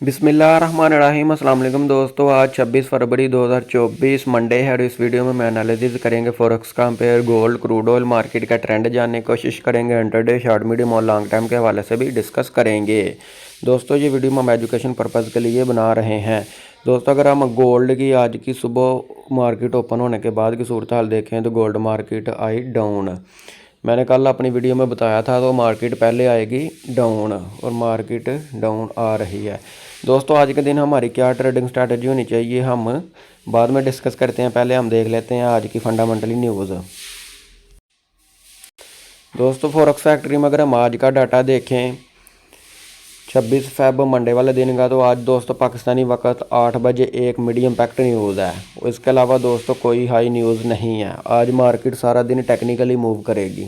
बिस्मिल्लाहिर्रहमानिर्रहीम। अस्सलाम वालेकुम दोस्तों, आज 26 फरवरी 2024 मंडे है और इस वीडियो में मैं एनालिसिस करेंगे forex compare gold crude oil market का ट्रेंड जानने की कोशिश करेंगे। इंटरडे शॉर्ट मीडियम और लॉन्ग टाइम के हवाले से भी डिस्कस करेंगे। दोस्तों ये वीडियो हम एजुकेशन पर्पज़ के लिए बना रहे हैं। दोस्तों अगर हम गोल्ड की आज की सुबह मार्केट ओपन होने के बाद की सूरत हाल देखें तो गोल्ड मार्केट आई डाउन। मैंने कल अपनी वीडियो में बताया था तो मार्केट पहले आएगी डाउन और मार्केट डाउन आ रही है। दोस्तों आज के दिन हमारी क्या ट्रेडिंग स्ट्रैटेजी होनी चाहिए हम बाद में डिस्कस करते हैं। पहले हम देख लेते हैं आज की फंडामेंटली न्यूज़। दोस्तों फॉरेक्स फैक्ट्री में अगर हम आज का डाटा देखें 26 फेब मंडे वाले दिन का, तो आज दोस्तों पाकिस्तानी वक्त 8 बजे एक मीडियम पैक्ट न्यूज़ है। इसके अलावा दोस्तों कोई हाई न्यूज़ नहीं है। आज मार्केट सारा दिन टेक्निकली मूव करेगी।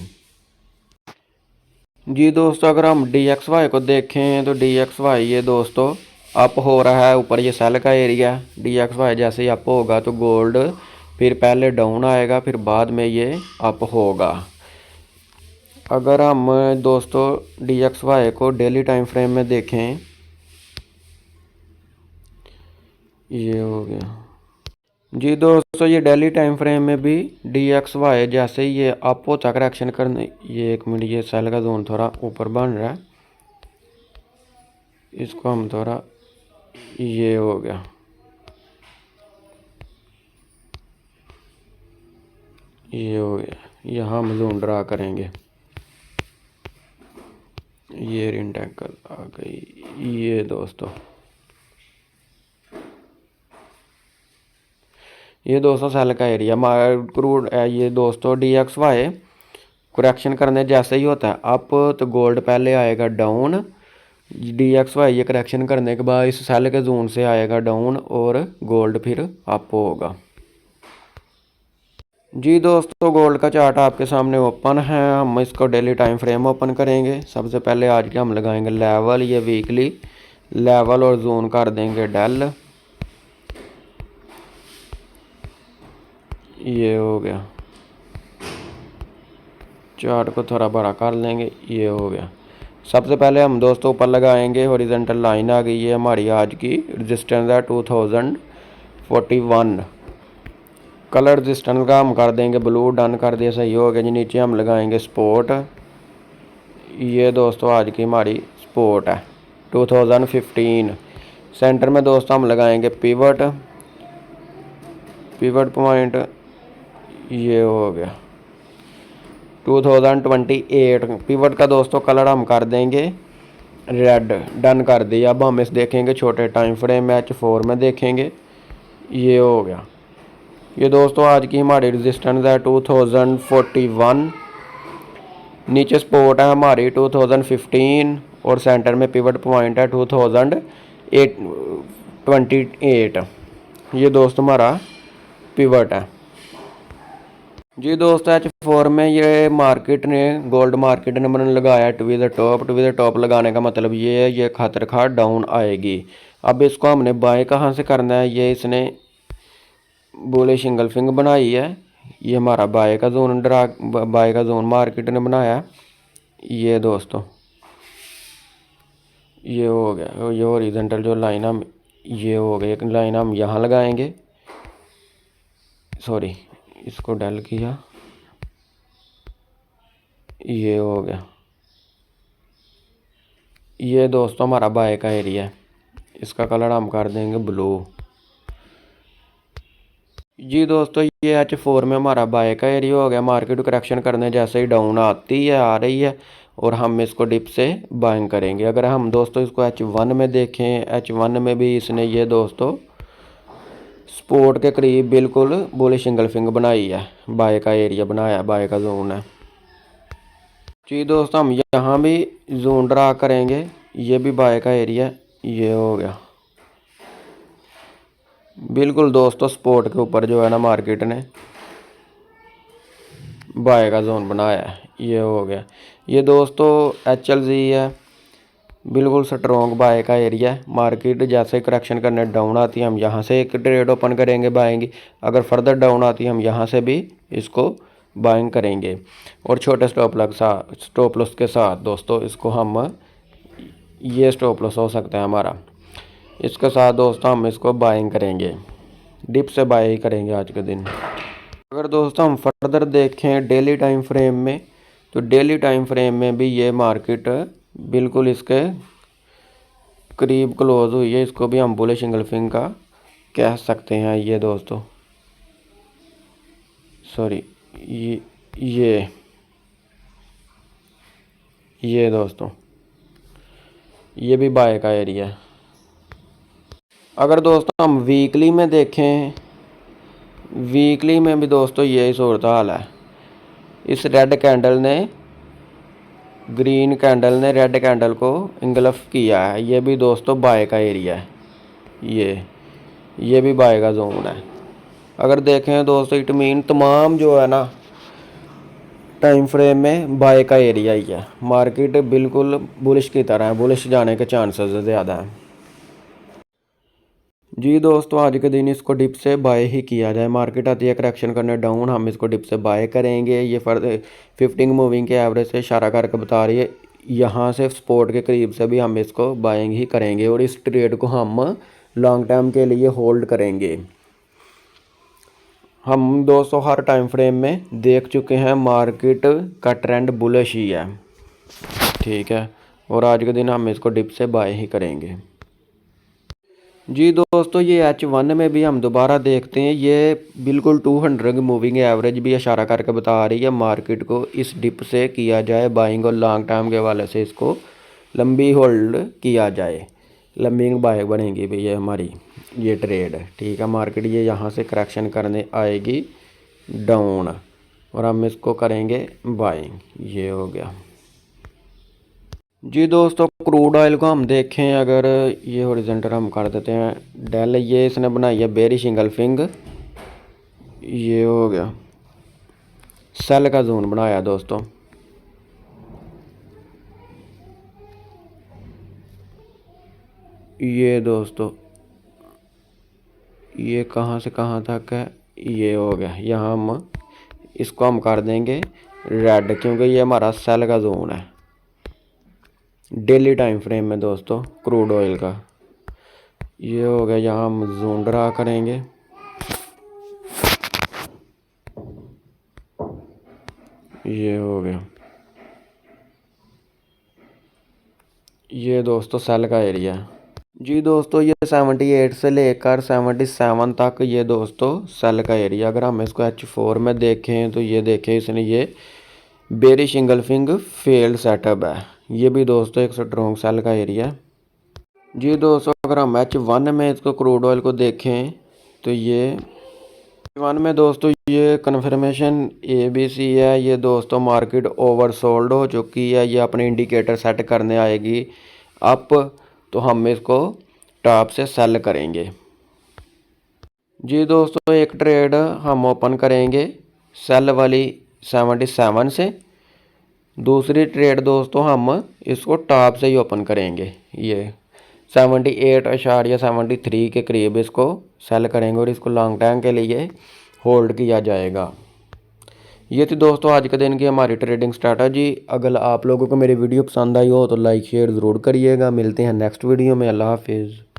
जी दोस्तों अगर हम DXY को देखें तो DXY ये दोस्तों अप हो रहा है, ऊपर ये सेल का एरिया। DXY जैसे ही अप होगा तो गोल्ड फिर पहले डाउन आएगा, फिर बाद में ये अप होगा। अगर हम दोस्तों DXY को डेली टाइम फ्रेम में देखें, ये हो गया जी दोस्तों, ये डेली टाइम फ्रेम में भी DXY जैसे ही ये अप होता करेक्शन करने, ये एक मिनट, ये सेल का जोन थोड़ा ऊपर बन रहा है, इसको हम थोड़ा, ये हो गया, ये हो गया, यहाँ हम जोन ड्रा करेंगे। ये रिन टैकल आ गई, ये दोस्तों, ये दोस्तों सेल का एरिया क्रूड है। ये दोस्तों DXY करेक्शन करने जैसे ही होता है अप तो गोल्ड पहले आएगा डाउन। DXY ये करेक्शन करने के बाद इस सेल के जोन से आएगा डाउन और गोल्ड फिर अप होगा। जी दोस्तों गोल्ड का चार्ट आपके सामने ओपन है। हम इसको डेली टाइम फ्रेम ओपन करेंगे। सबसे पहले आज के हम लगाएंगे लेवल, ये वीकली लेवल और जोन कर देंगे डेल। ये हो गया, चार्ट को थोड़ा बड़ा कर लेंगे, ये हो गया। सबसे पहले हम दोस्तों ऊपर लगाएंगे हॉरिजॉन्टल लाइन आ गई है हमारी आज की, रेजिस्टेंस है 2041। कलर रेजिस्टेंस का हम कर देंगे ब्लू, डन कर दिया, सही हो गया जी। नीचे हम लगाएंगे सपोर्ट, ये दोस्तों आज की हमारी सपोर्ट है 2015। सेंटर में दोस्तों हम लगाएंगे पिवट पॉइंट, ये हो गया 2028। पिवट का दोस्तों कलर हम कर देंगे रेड, डन कर दिया। अब हम इस देखेंगे छोटे टाइम फ्रेम H4 में देखेंगे, ये हो गया। ये दोस्तों आज की हमारी रेजिस्टेंस है 2041, नीचे सपोर्ट है हमारी 2015 और सेंटर में पिवट पॉइंट है 2028। ये दोस्तों हमारा पिवट है जी। दोस्तों H4 में ये मार्केट ने, गोल्ड मार्केट ने मैंने लगाया टू द टॉप लगाने का मतलब ये है ये खतर खा डाउन आएगी। अब इसको हमने बाय कहाँ से करना है, ये इसने बुलिश इंगल्फिंग बनाई है, ये हमारा बाय का जोन मार्केट ने बनाया। ये दोस्तों ये हो गया, ये हॉरिजॉन्टल जो लाइन हम, ये हो गया, एक लाइन हम यहाँ लगाएंगे, सॉरी इसको डल किया, ये हो गया। ये दोस्तों हमारा बाय का एरिया है, इसका कलर हम कर देंगे ब्लू जी। दोस्तों ये H4 में हमारा बाय का एरिया हो गया। मार्केट करेक्शन करने जैसे ही डाउन आती है, आ रही है, और हम इसको डिप से बाइंग करेंगे। अगर हम दोस्तों इसको H1 में देखें, H1 में भी इसने ये दोस्तों सपोर्ट के करीब बिल्कुल बुलिश इंगल्फिंग बनाई है, बाय का एरिया बनाया, बाय का जोन है जी। दोस्तों हम यहाँ भी जोन ड्रा करेंगे, ये भी बाय का एरिया, ये हो गया बिल्कुल दोस्तों सपोर्ट के ऊपर जो है ना मार्केट ने बाय का जोन बनाया है, ये हो गया। ये दोस्तों HLZ है, बिल्कुल स्ट्रॉन्ग बाय का एरिया है। मार्केट जैसे करेक्शन करने डाउन आती है हम यहाँ से एक ट्रेड ओपन करेंगे बाइंग, अगर फर्दर डाउन आती है हम यहाँ से भी इसको बाइंग करेंगे और छोटे स्टॉप लॉस के साथ दोस्तों इसको हम, ये स्टॉप लॉस हो सकता है हमारा। इसके साथ दोस्तों हम इसको बाइंग करेंगे, डिप से बाय ही करेंगे आज के दिन। अगर दोस्तों हम फर्दर देखें डेली टाइम फ्रेम में, तो डेली टाइम फ्रेम में भी ये मार्केट बिल्कुल इसके करीब क्लोज हुई है। इसको भी हम बुलिश इंगल्फिंग का कह सकते हैं। ये दोस्तों सॉरी ये दोस्तों ये भी बाय का एरिया है। अगर दोस्तों हम वीकली में देखें, वीकली में भी दोस्तों यही सूरत हाल है। इस रेड कैंडल ने, ग्रीन कैंडल ने रेड कैंडल को इंगल्फ किया है। ये भी दोस्तों बाय का एरिया है। ये भी बाय का जोन है। अगर देखें दोस्तों इट मीन तमाम जो है ना टाइम फ्रेम में बाय का एरिया ही है। मार्केट बिल्कुल बुलिश की तरह है, बुलिश जाने के चांसेस ज़्यादा हैं। जी दोस्तों आज के दिन इसको डिप से बाय ही किया जाए। मार्केट आती है करेक्शन करने डाउन, हम इसको डिप से बाय करेंगे। ये फर्दर 15 मूविंग के एवरेज से इशारा करके बता रही है। यहाँ से सपोर्ट के करीब से भी हम इसको बाइंग ही करेंगे और इस ट्रेड को हम लॉन्ग टर्म के लिए होल्ड करेंगे। हम दोस्तों हर टाइम फ्रेम में देख चुके हैं मार्केट का ट्रेंड बुलिश ही है, ठीक है। और आज के दिन हम इसको डिप से बाय ही करेंगे। जी दोस्तों ये H1 में भी हम दोबारा देखते हैं। ये बिल्कुल 200 मूविंग एवरेज भी इशारा करके बता रही है मार्केट को इस डिप से किया जाए बाइंग और लॉन्ग टर्म के हवाले से इसको लंबी होल्ड किया जाए। लंबी बाय बनेगी भैया हमारी ये ट्रेड, ठीक है। मार्केट ये यहाँ से करेक्शन करने आएगी डाउन और हम इसको करेंगे बाइंग। ये हो गया। जी दोस्तों क्रूड ऑयल को हम देखें, अगर ये हॉरिजॉन्टल हम कर देते हैं डेल, ये इसने बनाई है बेरिश इंगल्फिंग। ये हो गया, सेल का जोन बनाया दोस्तों। ये दोस्तों ये कहाँ से कहाँ तक है, ये हो गया। यहाँ हम इसको हम कर देंगे रेड, क्योंकि ये हमारा सेल का जोन है डेली टाइम फ्रेम में दोस्तों क्रूड ऑयल का। ये हो गया, यहाँ हम जोन ड्रा करेंगे। ये हो गया, ये दोस्तों सेल का एरिया है। जी दोस्तों ये 78 से लेकर 77 तक ये दोस्तों सेल का एरिया। अगर हम इसको H4 में देखें तो ये देखें इसने ये बेरिश इंगल्फिंग फेल्ड सेटअप है। ये भी दोस्तों एक स्ट्रॉन्ग सेल का एरिया है। जी दोस्तों अगर हम H1 में इसको क्रूड ऑयल को देखें तो ये H1 में दोस्तों ये कन्फर्मेशन ABC है। ये दोस्तों मार्केट ओवरसोल्ड हो चुकी है। ये अपने इंडिकेटर सेट करने आएगी अप, तो हम इसको टॉप से सेल करेंगे। जी दोस्तों एक ट्रेड हम ओपन करेंगे सेल वाली 77 से। दूसरी ट्रेड दोस्तों हम इसको टॉप से ही ओपन करेंगे। ये 78.73 के करीब इसको सेल करेंगे और इसको लॉन्ग टाइम के लिए होल्ड किया जाएगा। ये थी दोस्तों आज के दिन की हमारी ट्रेडिंग स्ट्रैटेजी। अगर आप लोगों को मेरी वीडियो पसंद आई हो तो लाइक शेयर ज़रूर करिएगा। मिलते हैं नेक्स्ट वीडियो में। अल्लाह हाफिज़।